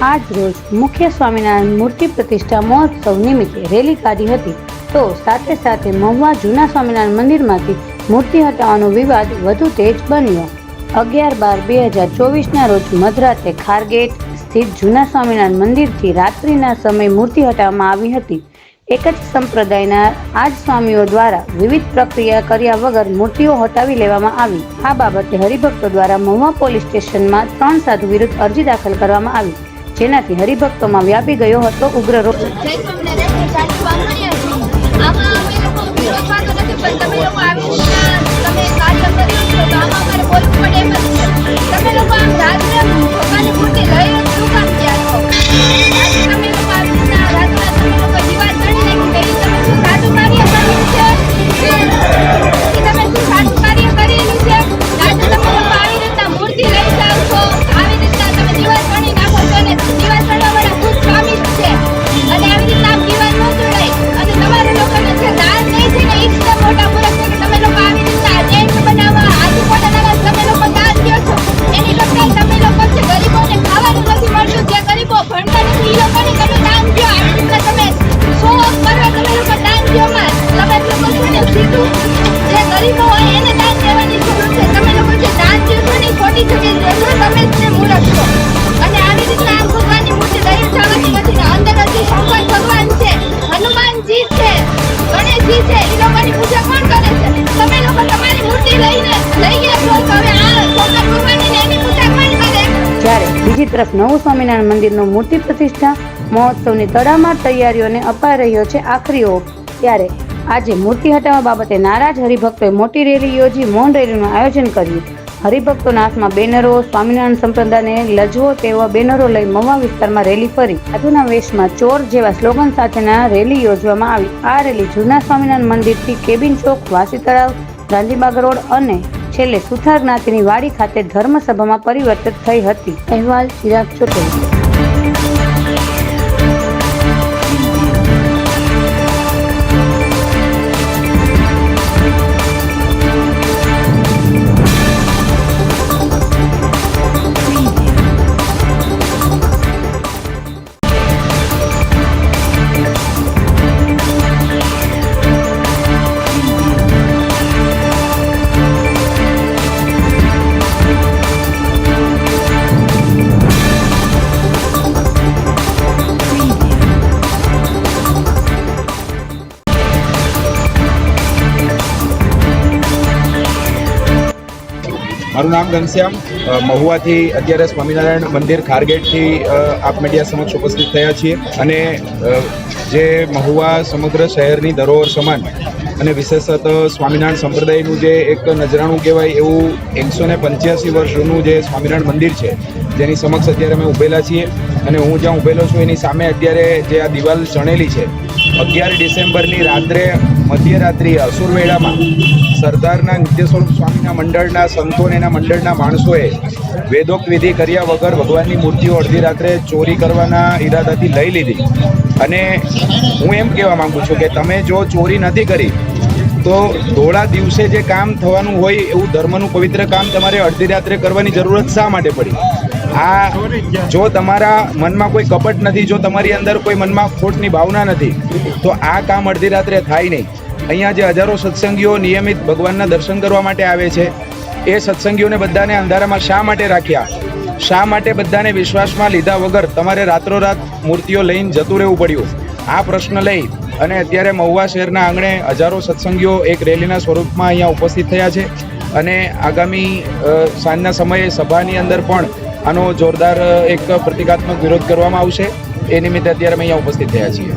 આજ રોજ મુખ્ય સ્વામિનારાયણ મૂર્તિ પ્રતિષ્ઠા મહોત્સવ નિમિત્તે રેલી કાઢી હતી તો સાથે સાથે મહુવા જૂના સ્વામિનારાયણ મંદિરમાંથી મૂર્તિ હટાવવાનો વિવાદ વધુ તેજ બન્યો। 11/12/2024 રોજ મધરાતે ખારગેટ સ્થિત જૂના સ્વામિનારાયણ મંદિરથી રાત્રિના સમયે મૂર્તિ હટાવવામાં આવી હતી। એક જ સંપ્રદાયના આજ સ્વામીઓ દ્વારા વિવિધ પ્રક્રિયા કર્યા વગર મૂર્તિઓ હટાવી લેવામાં આવી। આ બાબતે હરિભક્તો દ્વારા મહુવા પોલીસ સ્ટેશનમાં 3 સાધુ વિરુદ્ધ અરજી દાખલ કરવામાં આવી, જેનાથી હરિભક્તોમાં વ્યાપી ગયો હતો ઉગ્ર રોષ। બીજી તરફ નવું સ્વામિનારાયણ મંદિરનું મૂર્તિ પ્રતિષ્ઠા મહોત્સવની તડામાર તૈયારીઓને અપાઈ રહ્યો છે આખરી ઓપ। ત્યારે આજે મૂર્તિ હટાવવા બાબતે નારાજ હરિભક્તોએ મોટી રેલી યોજી મૌન રેલીનું આયોજન કર્યું। હરિભક્તોના હાથમાં બેનરો, સ્વામિનારાયણ સંપ્રદાયને લજવો તેવા બેનરો લઈ મહુવા વિસ્તારમાં રેલી ફરી સાધુના વેશમાં ચોર જેવા સ્લોગન સાથેના રેલી યોજવામાં આવી। આ રેલી જૂના સ્વામિનારાયણ મંદિરથી કેબિન ચોક, વાસી તળાવ, ગાંધીબાગ રોડ અને છેલ્લે સુથાર જ્ઞાતિની વાડી ખાતે ધર્મસભામાં પરિવર્તિત થઈ હતી। અહેવાલ ચિરાગ ચોટલી। મારું નામ ઘનશ્યામ, મહુવાથી અત્યારે સ્વામિનારાયણ મંદિર ખારગેટથી આપ મીડિયા સમક્ષ ઉપસ્થિત થયા છીએ અને જે મહુવા સમગ્ર શહેરની ધરોહર સમાન અને વિશેષત સ્વામિનારાયણ સંપ્રદાયનું જે એક નજરાણું કહેવાય એવું 185 વર્ષ જૂનું જે સ્વામિનારાયણ મંદિર છે જેની સમક્ષ અત્યારે અમે ઊભેલા છીએ અને હું જ્યાં ઊભેલો છું એની સામે અત્યારે જે આ દિવાલ ચણેલી છે 11 ડિસેમ્બરની રાત્રે મધ્યરાત્રિએ અસુરવેળામાં સરદારના નિત્ય સ્વરૂપ સ્વામીના મંડળના સંતો અને એના મંડળના માણસોએ વેદોક્ત વિધિ કર્યા વગર ભગવાનની મૂર્તિઓ અડધી રાત્રે ચોરી કરવાના ઈરાદાથી લઈ લીધી અને હું એમ કહેવા માંગુ છું કે તમે જો ચોરી નથી કરી તો ધોળા દિવસે જે કામ થવાનું હોય એવું ધર્મનું પવિત્ર કામ તમારે અડધી રાત્રે કરવાની જરૂરત શા માટે પડી? જો તમારા મનમાં કોઈ કપટ નથી, જો તમારી અંદર કોઈ મનમાં ખોટની ભાવના નથી તો આ કામ અડધી રાત્રે થાય નહીં। અહીંયા જે હજારો સત્સંગીઓ નિયમિત ભગવાનના દર્શન કરવા માટે આવે છે એ સત્સંગીઓને બધાને અંધારામાં શા માટે રાખ્યા? શા માટે બધાને વિશ્વાસમાં લીધા વગર તમારે રાત્રોરાત મૂર્તિઓ લઈને જતું રહેવું પડ્યું? આ પ્રશ્ન લઈ અને અત્યારે મહુવા શહેરના આંગણે હજારો સત્સંગીઓ એક રેલીના સ્વરૂપમાં અહીંયા ઉપસ્થિત થયા છે અને આગામી સાંજના સમયે સભાની અંદર પણ આનો જોરદાર એક પ્રતિકાત્મક વિરોધ કરવામાં આવશે। એ નિમિત્તે અત્યારે અમે અહીંયા ઉપસ્થિત થયા છીએ।